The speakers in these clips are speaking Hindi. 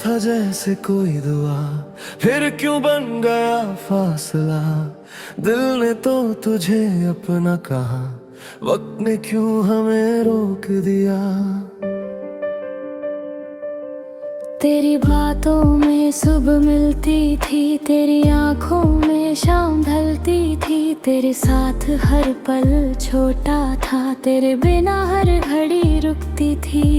था जैसे कोई दुआ, फिर क्यों बन गया फासला। दिल ने तो तुझे अपना कहा, वक्त ने क्यों हमें रोक दिया। तेरी बातों में सुबह मिलती थी, तेरी आंखों में शाम ढलती थी। तेरे साथ हर पल छोटा था, तेरे बिना हर घड़ी रुकती थी।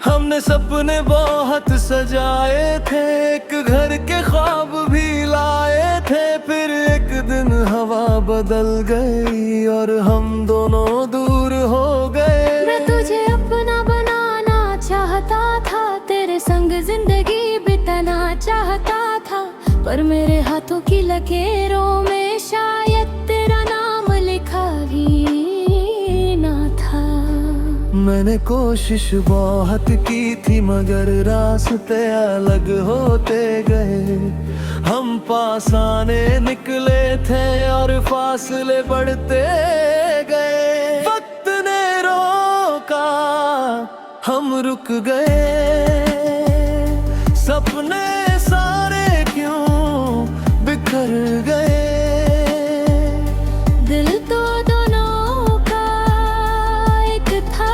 हमने सपने बहुत सजाए थे, एक घर के ख्वाब भी लाए थे। फिर एक दिन हवा बदल गई और हम दोनों दूर हो गए। मैं तुझे अपना बनाना चाहता था, तेरे संग जिंदगी बिताना चाहता था। पर मेरे हाथों की लकीरों में शायद तेरा नाम लिखा भी ना था। मैंने कोशिश बहुत की थी, मगर रास्ते अलग होते गए। हम पास आने निकले थे और फासले बढ़ते गए। वक्त ने रोका, हम रुक गए। सपने सारे क्यों बिखर गए। दिल तो दोनों का एक था,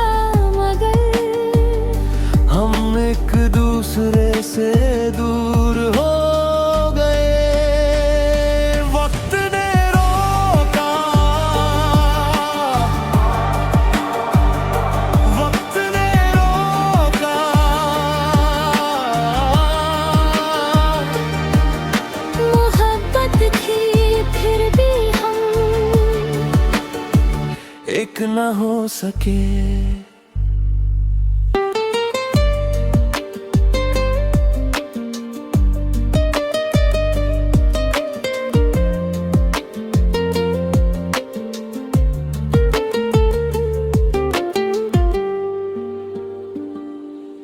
मगर हम एक दूसरे से दूर हो गए। वक्त ने रोका, वक्त ने रोका। मोहब्बत थी फिर भी हम एक ना हो सके।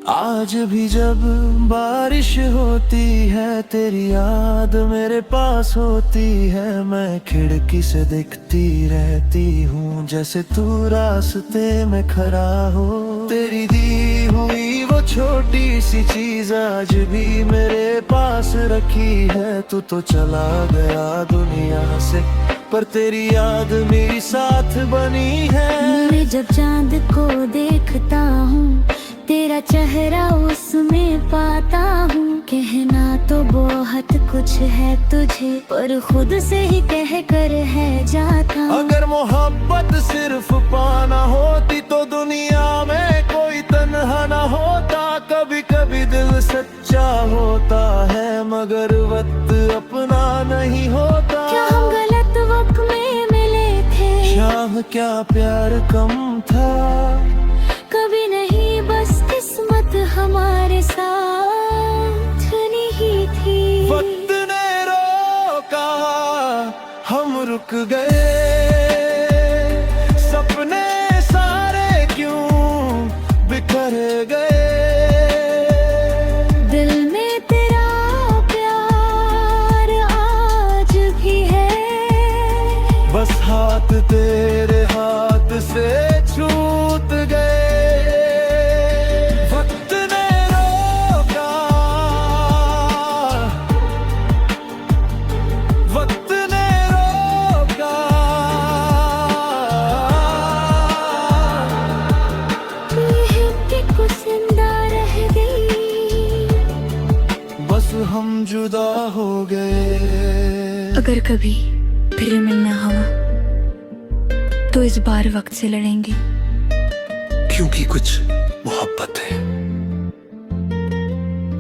आज भी जब बारिश होती है, तेरी याद मेरे पास होती है। मैं खिड़की से दिखती रहती हूँ, जैसे तू रास्ते में खड़ा हो। तेरी दी हुई वो छोटी सी चीज आज भी मेरे पास रखी है। तू तो चला गया दुनिया से, पर तेरी याद मेरी साथ बनी है। मैं जब चांद को देखता हूँ, तेरा चेहरा उसमें पाता हूँ। कहना तो बहुत कुछ है तुझे, पर खुद से ही कह कर है जाता हूँ। अगर मोहब्बत सिर्फ पाना होती, तो दुनिया में कोई तन्हा ना होता। कभी कभी दिल सच्चा होता है, मगर वक्त अपना नहीं होता। क्या हम गलत वक्त में मिले थे? शाम क्या प्यार कम था? कभी नहीं, बस किस्मत हमारे साथ नहीं थी। वक्त ने रोका, हम रुक गए। सपने सारे क्यों बिखर गए। दिल में तेरा प्यार आज भी है, बस हाथ तेरे हाथ से छूट गए। वक्त ने रोका, वक्त ने रोका। ये कि कुछ जिंदा रह गई, बस हम जुदा हो गए। अगर कभी फिर मिलना हुआ, तो इस बार वक्त से लड़ेंगे। क्योंकि कुछ मोहब्बत है।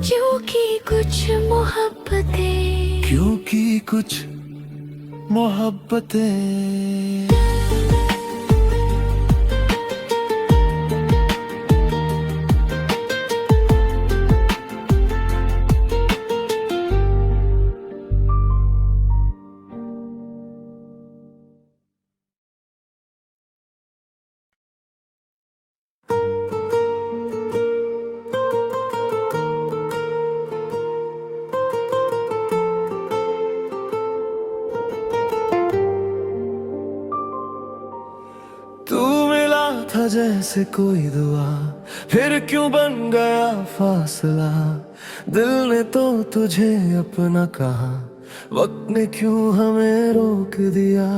क्योंकि कुछ मोहब्बतें। क्योंकि कुछ मोहब्बतें। जैसे कोई दुआ, फिर क्यों बन गया फासला। दिल ने तो तुझे अपना कहा, वक्त ने क्यों हमें रोक दिया।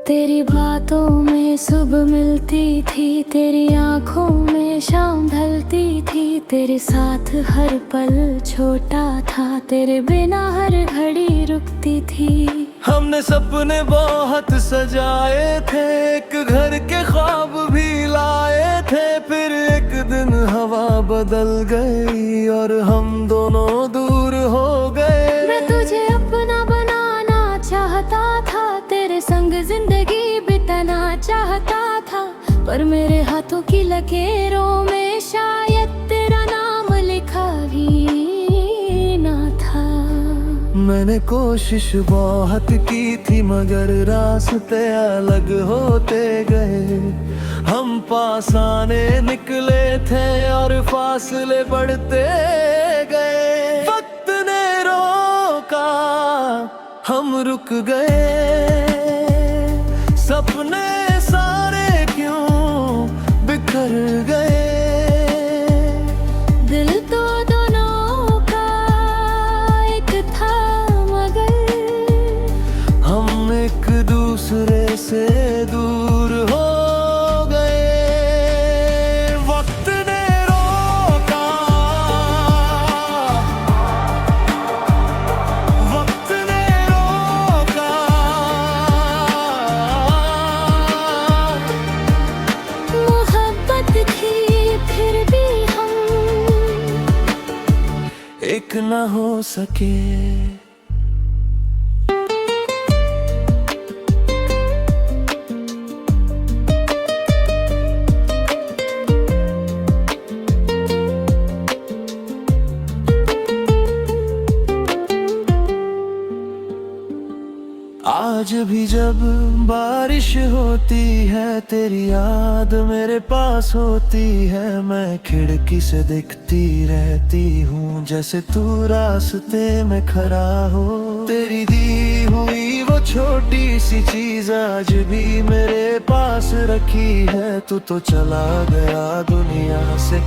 तेरी बातों में सुबह मिलती थी, तेरी आंखों में शाम ढलती थी। तेरे साथ हर पल छोटा था, तेरे बिना हर घड़ी रुकती थी। हमने सपने बहुत सजाए थे, एक घर के ख्वाब भी लाए थे। फिर एक दिन हवा बदल गई और हम दोनों दूर हो गए। मैं तुझे अपना बनाना चाहता था, तेरे संग जिंदगी बिताना चाहता था। पर मेरे हाथों की लकीरों में शायद तेरा नाम लिखा भी ना था। मैंने कोशिश बहुत की थी, मगर रास्ते अलग होते गए। हम पास आने निकले थे और फासले बढ़ते गए। वक्त ने रोका, हम रुक गए। सपने सारे क्यों बिखर गए। दिल तो दोनों का एक था, मगर हम एक दूसरे से दूर हो गए। वक्त ने रोका, वक्त ने रोका। मोहब्बत थी फिर भी हम एक न हो सके। आज भी जब बारिश होती है, तेरी याद मेरे पास होती है। मैं खिड़की से दिखती रहती हूँ, जैसे तू रास्ते में खड़ा हो। तेरी दी हुई वो छोटी सी चीज आज भी मेरे पास रखी है। तू तो चला गया दुनिया से,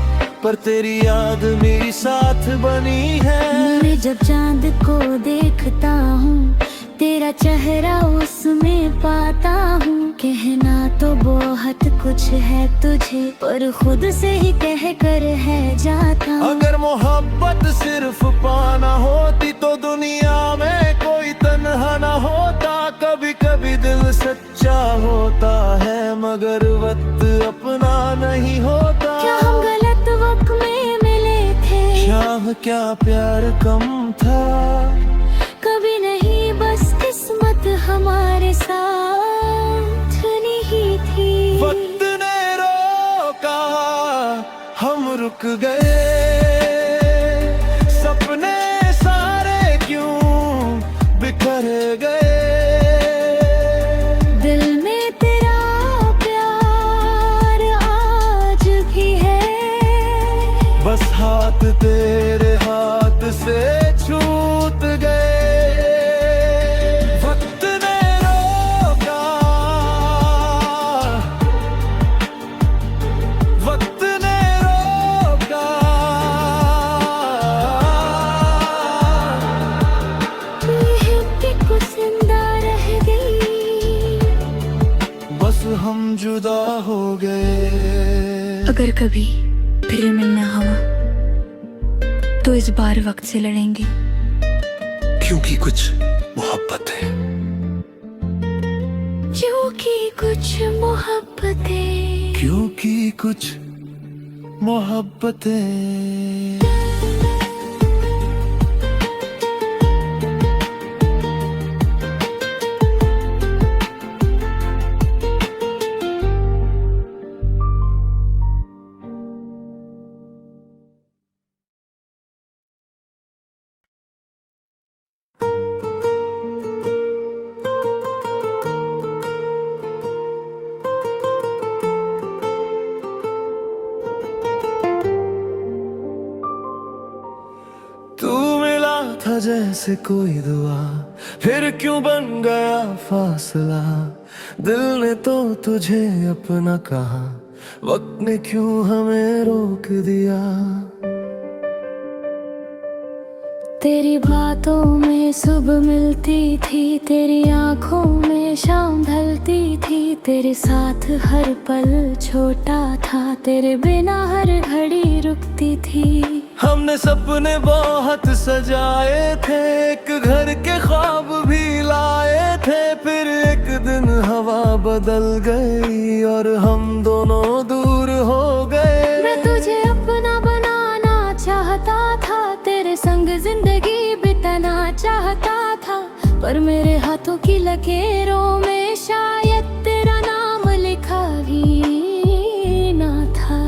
पर तेरी याद मेरी साथ बनी है। मैं जब चांद को देखता हूँ, तेरा चेहरा उसमें पाता हूँ। कहना तो बहुत कुछ है तुझे, पर खुद से ही कह कर है जाता हूँ। अगर मोहब्बत सिर्फ पाना होती, तो दुनिया में कोई तन्हा ना होता। कभी कभी दिल सच्चा होता है, मगर वक्त अपना नहीं होता। क्या हम गलत वक्त में मिले थे? शाम क्या प्यार कम था? कभी नहीं, बस किस्मत हमारे साथ नहीं थी। वक्त ने रोका, हम रुक गए। सपने सारे क्यों बिखर गए। दिल में तेरा प्यार आज भी है, बस हाथ तेरे हाथ से छूट गए। वक्त ने रोका, वक्त ने रोका। यह भी कुछ जिंदा रह गई, बस हम जुदा हो गए। अगर कभी फिर मिलना हुआ तो इस बार वक्त से लड़ेंगे। क्योंकि कुछ मोहब्बत है। क्योंकि कुछ मोहब्बतें। क्योंकि कुछ मोहब्बतें। था जैसे कोई दुआ, फिर क्यों बन गया फासला। दिल ने तो तुझे अपना कहा, वक्त ने क्यों हमें रोक दिया। तेरी बातों में सुबह मिलती थी, तेरी आंखों में शाम ढलती थी। तेरे साथ हर पल छोटा था, तेरे बिना हर घड़ी रुकती थी। हमने सपने बहुत सजाए थे, एक घर के ख्वाब भी लाए थे। फिर एक दिन हवा बदल गई और हम दोनों दूर हो गए। मैं तुझे अपना बनाना चाहता था, तेरे संग जिंदगी बिताना चाहता था। पर मेरे हाथों की लकीरों में शायद तेरा नाम लिखा भी ना था।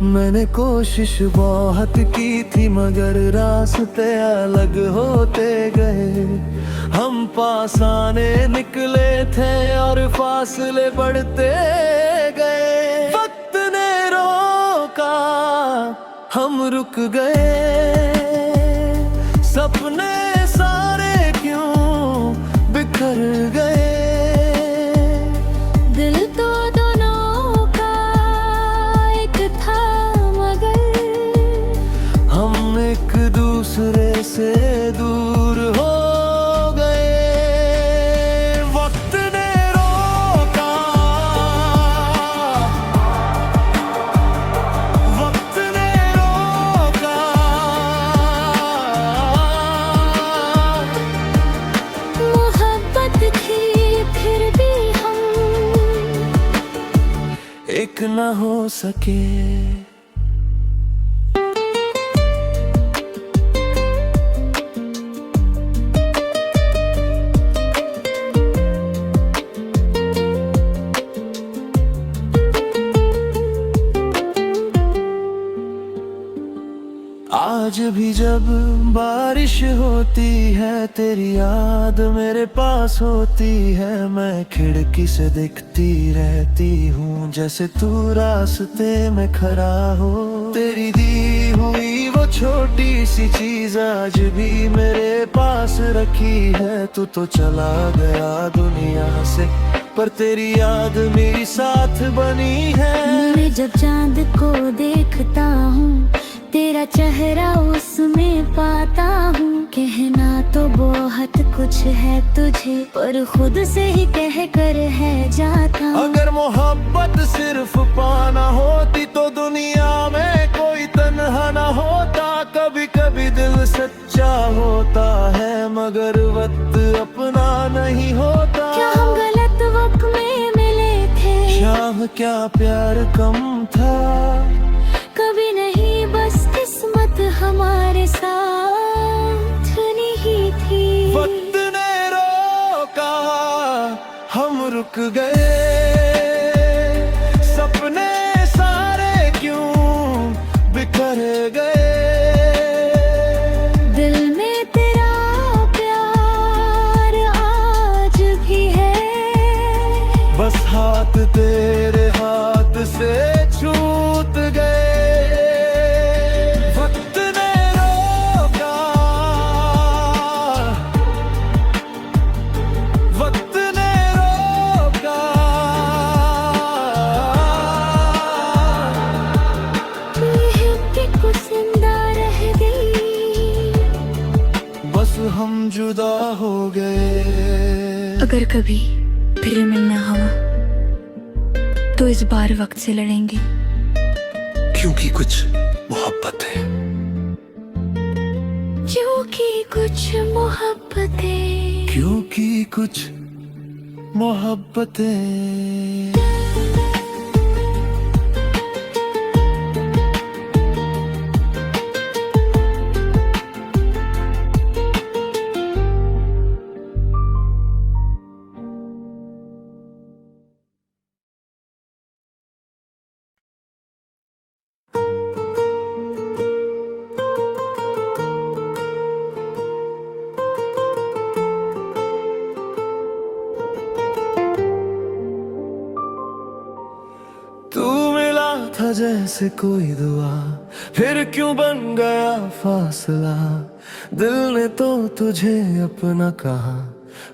मैंने कोशिश बहुत की थी, मगर रास्ते अलग होते गए। हम पास आने निकले थे और फासले बढ़ते गए। वक्त ने रोका, हम रुक गए। सपने सारे क्यों बिखर गए। दिल तो दोनों का एक था, मगर हम एक दूसरे से दूर हो गए। वक्त ने रोका, वक्त ने रोका। मोहब्बत थी फिर भी हम एक न हो सके। आज भी जब बारिश होती है, तेरी याद मेरे पास होती है। मैं खिड़की से दिखती रहती हूँ, जैसे तू रास्ते में खड़ा हो। तेरी दी हुई वो छोटी सी चीज आज भी मेरे पास रखी है। तू तो चला गया दुनिया से, पर तेरी याद मेरी साथ बनी है। मैं जब चांद को देखता हूँ, तेरा चेहरा उसमें पाता हूँ। कहना तो बहुत कुछ है तुझे, पर खुद से ही कह कर है जाता हूँ। अगर मोहब्बत सिर्फ पाना होती, तो दुनिया में कोई तन्हा ना होता। कभी कभी दिल सच्चा होता है, मगर वक्त अपना नहीं होता। क्या हम गलत वक्त में मिले थे? शाम क्या प्यार कम था? कभी नहीं, बस किस्मत हमारे साथ नहीं थी। वक्त ने रोका, हम रुक गए। सपने सारे क्यों बिखर गए। दिल में तेरा प्यार आज भी है, बस हाथ तेरे हाथ से छूट गए। वक्त ने रोका, वक्त ने रोका। महक कुछ जिंदा रह गई, बस हम जुदा हो गए। अगर कभी फिर मिलना हुआ तो इस बार वक्त से लड़ेंगे। क्योंकि कुछ मोहब्बत है। क्योंकि कुछ मोहब्बतें। क्योंकि कुछ मोहब्बतें। था जैसे कोई दुआ, फिर क्यों बन गया फासला, दिल ने तो तुझे अपना कहा,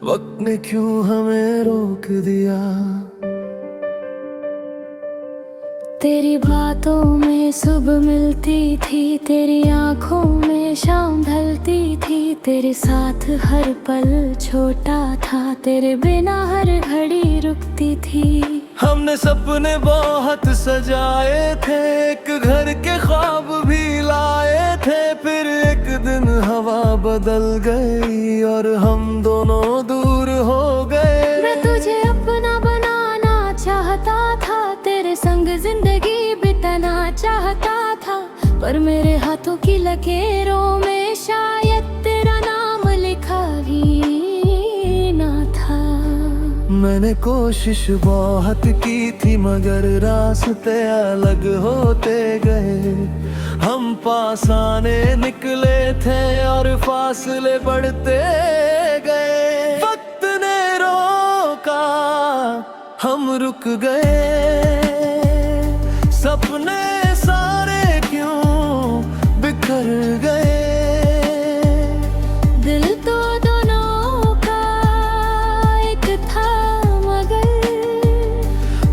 वक्त ने क्यों हमें रोक दिया। तेरी बातों में सुबह मिलती थी, तेरी आंखों में शाम ढलती थी, तेरे साथ हर पल छोटा था, तेरे बिना हर घड़ी रुकती थी। हमने सपने बहुत सजाए थे, एक घर के ख्वाब भी लाए थे, फिर एक दिन हवा बदल गई और हम दोनों दूर हो गए। मैं तुझे अपना बनाना चाहता था, तेरे संग जिंदगी बिताना चाहता था, पर मेरे हाथों की लकीरों में शायद तेरा नाम लिखा भी ना था। मैंने कोशिश बहुत की थी मगर रास्ते अलग होते गए, हम पास आने निकले थे और फासले बढ़ते गए। वक्त ने रोका, हम रुक गए, सपने सारे क्यों बिखर गए। दिल तो दोनों का एक था मगर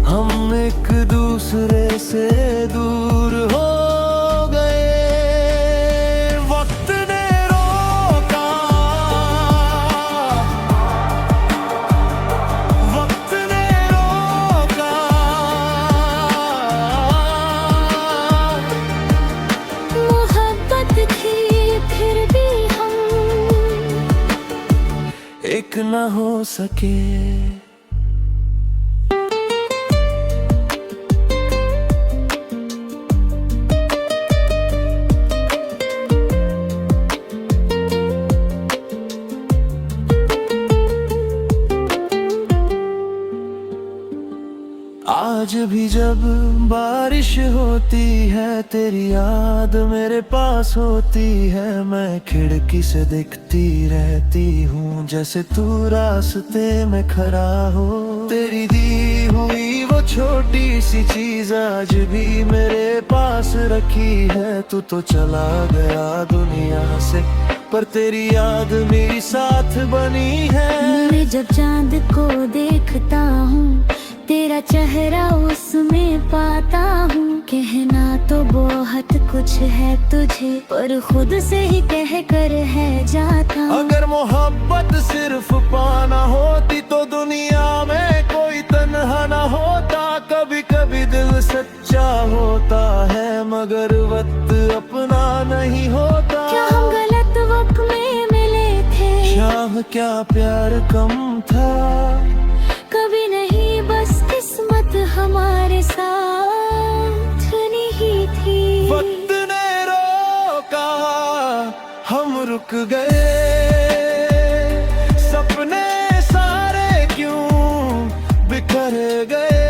हम एक दूसरे से दूर हो गए। वक्त ने रोका, वक्त ने रोका, मोहब्बत थी फिर भी हम एक न हो सके। आज भी जब बारिश होती है तेरी याद मेरे पास होती है, मैं खिड़की से दिखती रहती हूँ जैसे तू रास्ते में खड़ा हो। तेरी दी हुई वो छोटी सी चीज आज भी मेरे पास रखी है, तू तो चला गया दुनिया से पर तेरी याद मेरी साथ बनी है। मैं जब चांद को देखता हूँ तेरा चेहरा उसमें पाता हूँ, कहना तो बहुत कुछ है तुझे पर खुद से ही कह कर है जाता। अगर मोहब्बत सिर्फ पाना होती तो दुनिया में कोई तन्हा ना होता। कभी कभी दिल सच्चा होता है मगर वक्त अपना नहीं होता। क्या हम गलत वक्त में मिले थे, शाम क्या प्यार कम था, कभी नहीं बस किस्मत हमारे साथ नहीं थी। वक्त ने रोका, हम रुक गए, सपने सारे क्यों बिखर गए।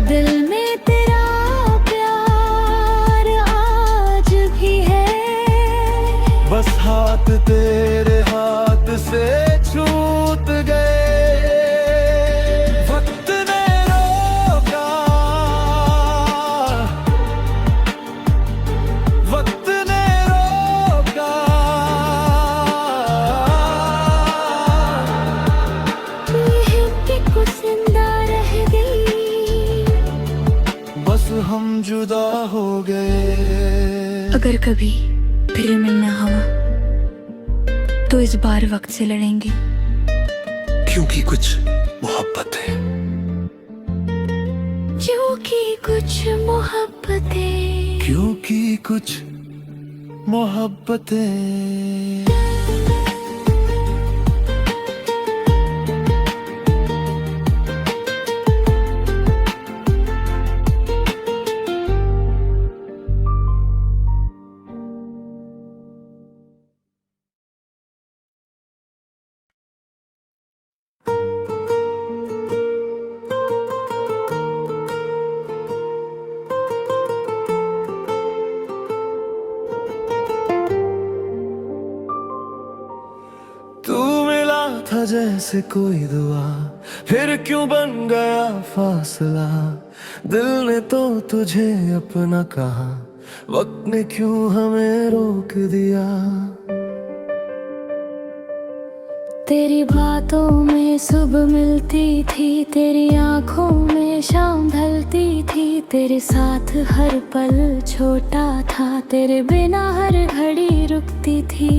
दिल में तेरा प्यार आज भी है, बस हाथ तेरे हाथ से छूट गए। वक्त ने रोका, वक्त ने रोका, यह कि कुछ जिंदा रह गई, बस हम जुदा हो गए। अगर कभी फिर मिलना हुआ तो इस बार वक्त से लड़ेंगे, क्योंकि कुछ मोहब्बत है, क्योंकि कुछ मोहब्बतें। क्योंकि कुछ मोहब्बतें। जैसे कोई दुआ, फिर क्यों बन गया फासला। दिल ने तो तुझे अपना कहा, वक्त ने क्यों हमें रोक दिया। तेरी बातों में सुबह मिलती थी, तेरी आंखों में शाम ढलती थी। तेरे साथ हर पल छोटा था, तेरे बिना हर घड़ी रुकती थी।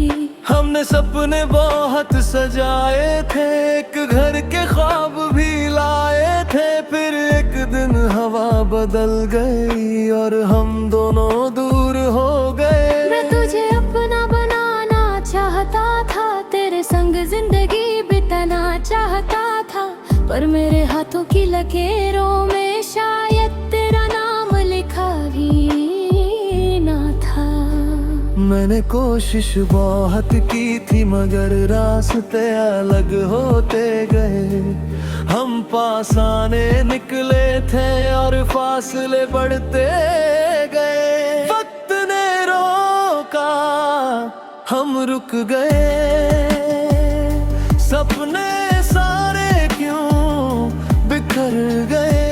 हमने सपने बहुत सजाए थे, एक घर के ख्वाब भी लाए थे। फिर एक दिन हवा बदल गई और हम दोनों दूर हो गए। मैं तुझे अपना बनाना चाहता था, तेरे संग जिंदगी बिताना चाहता था। पर मेरे हाथों की लकीरों में शायद तेरा नाम लिखा भी ना था। मैंने कोशिश बहुत की थी, मगर रास्ते अलग होते गए। हम पास आने निकले थे और फासले बढ़ते गए। वक्त ने रोका, हम रुक गए। सपने सारे क्यों बिखर गए।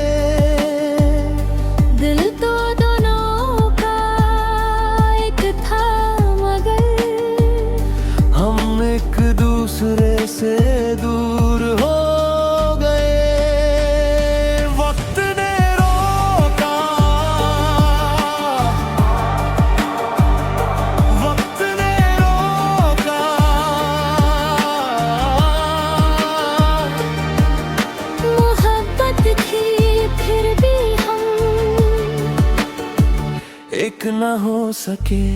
दिल तो दोनों का एक था, मगर हम एक दूसरे से दूर हो गए। वक्त ने रोका, वक्त ने रोका। मोहब्बत थी फिर भी हम एक ना हो सके।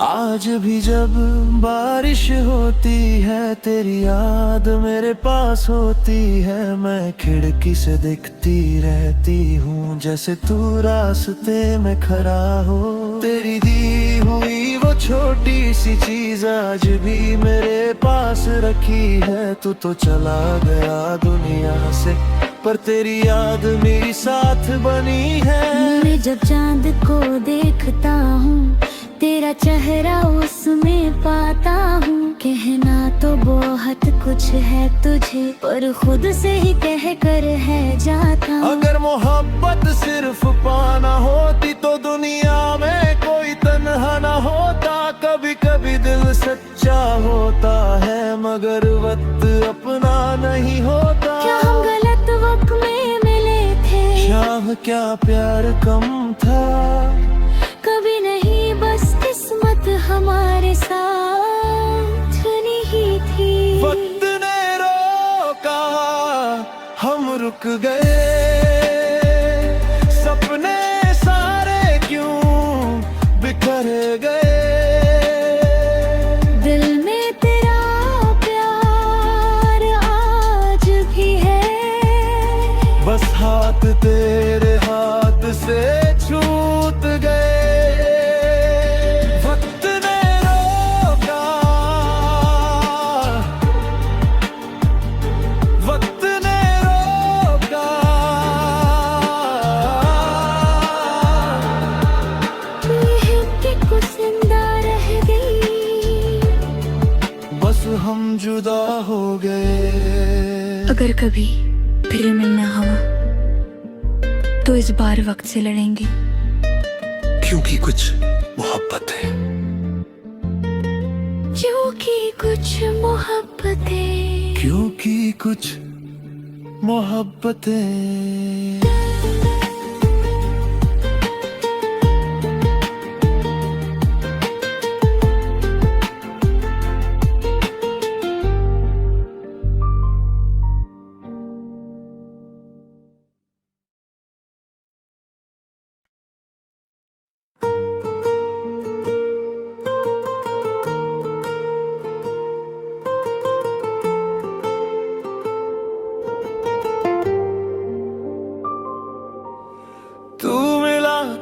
आज भी जब बारिश होती है, तेरी याद मेरे पास होती है। मैं खिड़की से दिखती रहती हूँ, जैसे तू रास्ते में खड़ा हो। तेरी दी हुई वो छोटी सी चीज आज भी मेरे पास रखी है। तू तो चला गया दुनिया से, पर तेरी याद मेरी साथ बनी है। मैं जब चांद को देखता हूँ, तेरा चेहरा उसमें पाता हूँ। कहना तो बहुत कुछ है तुझे, पर खुद से ही कह कर है जाता हूँ। अगर मोहब्बत सिर्फ पाना होती, तो दुनिया में कोई तन्हा ना होता। कभी कभी दिल सच्चा होता है, मगर वक्त अपना नहीं होता। क्या हम गलत वक्त में मिले थे? शाह क्या प्यार कम था? कभी नहीं, बस किस्मत हमारे साथ नहीं थी। वक्त ने रोका, हम रुक गए। सपने सारे क्यों बिखर गए। दिल में तेरा प्यार आज भी है, बस हाथ तेरे हाथ से छूट गए। वक्त ने रोका, वक्त ने रोका। कि जिंदा रह गई, बस हम जुदा हो गए। अगर कभी फिर मिलना हुआ तो इस बार वक्त से लड़ेंगे। क्योंकि कुछ मोहब्बत है। क्योंकि कुछ मोहब्बतें। क्योंकि कुछ मोहब्बतें।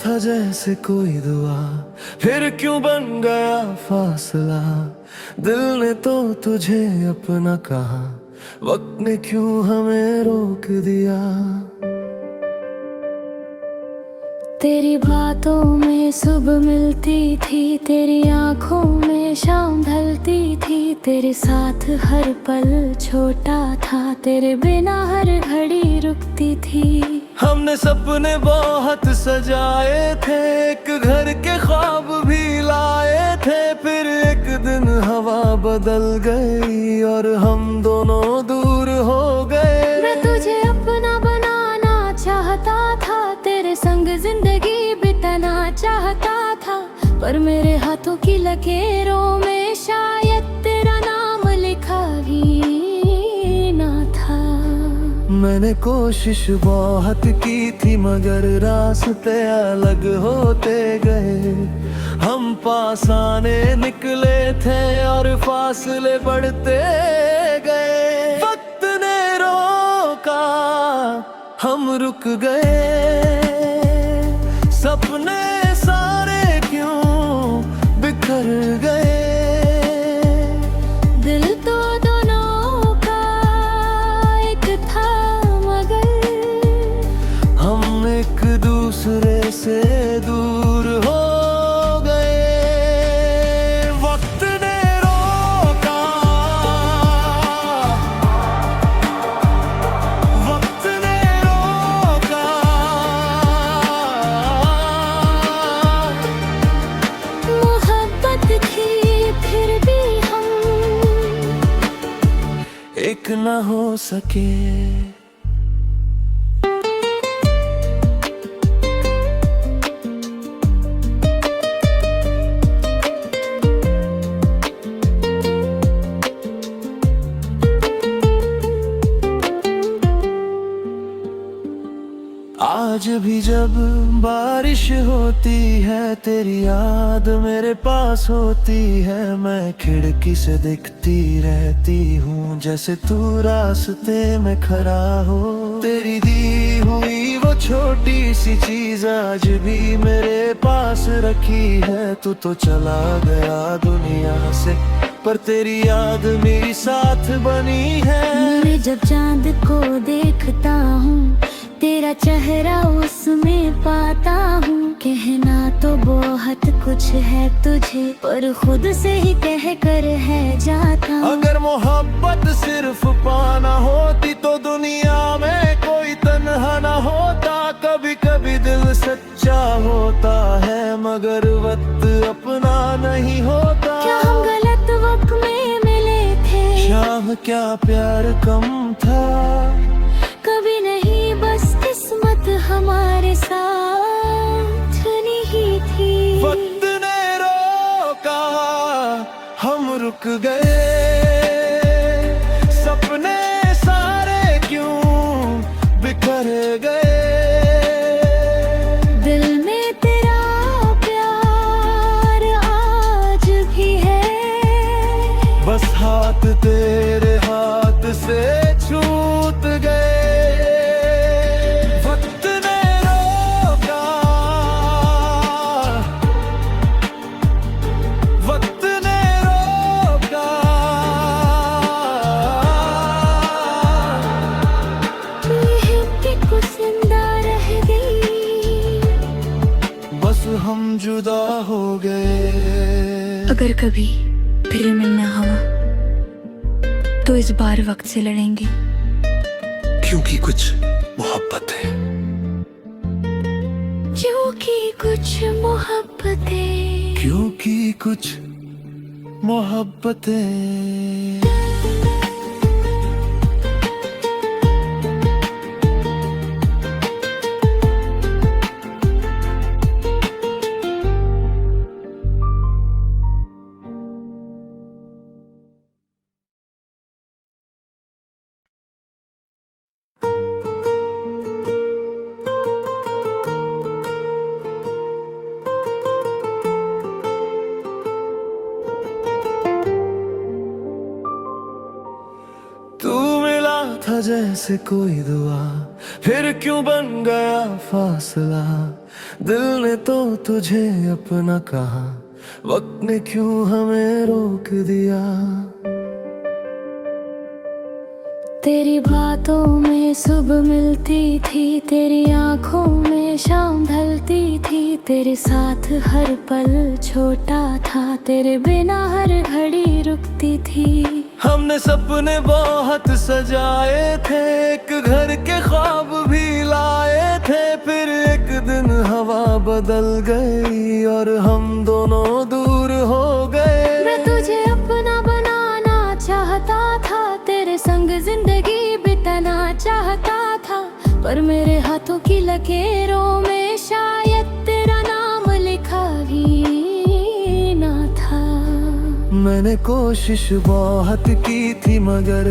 था जैसे कोई दुआ, फिर क्यों बन गया फासला। दिल ने तो तुझे अपना कहा, वक्त ने क्यों हमें रोक दिया। तेरी बातों में सुबह मिलती थी, तेरी आंखों में शाम ढलती थी। तेरे साथ हर पल छोटा था, तेरे बिना हर घड़ी रुकती थी। हमने सपने बहुत सजाए थे, एक घर के ख्वाब भी लाए थे। फिर एक दिन हवा बदल गई और हम दोनों दूर हो गए। मैं तुझे अपना बनाना चाहता था, तेरे संग जिंदगी बिताना चाहता था। पर मेरे हाथों की लकीरों में शायद तेरा नाम लिखा ही ना था। मैंने कोशिश बहुत की थी, मगर रास्ते अलग होते गए। हम पास आने निकले थे और फासले बढ़ते गए। वक्त ने रोका, हम रुक गए। सपने सारे क्यों बिखर गए। दिल तो दोनों का एक था, मगर हम एक दूसरे से दूर हो गए। वक्त ने रोका, वक्त ने रोका। मोहब्बत थी फिर भी हम एक न हो सके। आज भी जब बारिश होती है, तेरी याद मेरे पास होती है। मैं खिड़की से दिखती रहती हूँ, जैसे तू रास्ते में खड़ा हो। तेरी दी हुई वो छोटी सी चीज आज भी मेरे पास रखी है। तू तो चला गया दुनिया से, पर तेरी याद मेरी साथ बनी है। मैं जब चांद को देखता हूँ, तेरा चेहरा उसमें पाता हूँ। कहना तो बहुत कुछ है तुझे, पर खुद से ही कह कर है जाता हूँ। अगर मोहब्बत सिर्फ पाना होती, तो दुनिया में कोई तन्हा ना होता। कभी कभी दिल सच्चा होता है, मगर वक्त अपना नहीं होता। क्या हम गलत वक्त में मिले थे? शाम क्या प्यार कम था? कभी नहीं, बस किस्मत हमारे साथ नहीं थी। वक्त ने रोका, हम रुक गए। सपने सारे क्यों बिखर गए। दिल में तेरा प्यार आज भी है, बस हाथ तेरे हाथ से छूट गए। वक्त ने रोका, वक्त ने रोका। यह कि कुछ जिंदा रह गई, बस हम जुदा हो गए। अगर कभी फिर मिलना हुआ तो इस बार वक्त से लड़ेंगे। क्योंकि कुछ मोहब्बत है। क्योंकि कुछ मोहब्बतें। क्योंकि कुछ मोहब्बतें। तू मिला था जैसे कोई दुआ, फिर क्यों बन गया फासला। दिल ने तो तुझे अपना कहा, वक्त ने क्यों हमें रोक दिया। तेरी बातों में सुबह मिलती थी, तेरी आंखों में शाम ढलती थी, तेरे साथ हर पल छोटा था, तेरे बिना हर घड़ी रुकती थी। हमने सपने बहुत सजाए थे, एक घर के ख्वाब भी लाए थे, फिर एक दिन हवा बदल गई और हम दोनों दूर हो गए। मैं तुझे अपना बनाना चाहता था, तेरे संग जिंदगी बिताना चाहता था, पर मेरे हाथों की लकीरों में शायद तेरा नाम लिखा भी ना था। मैंने कोशिश बहुत की थी मगर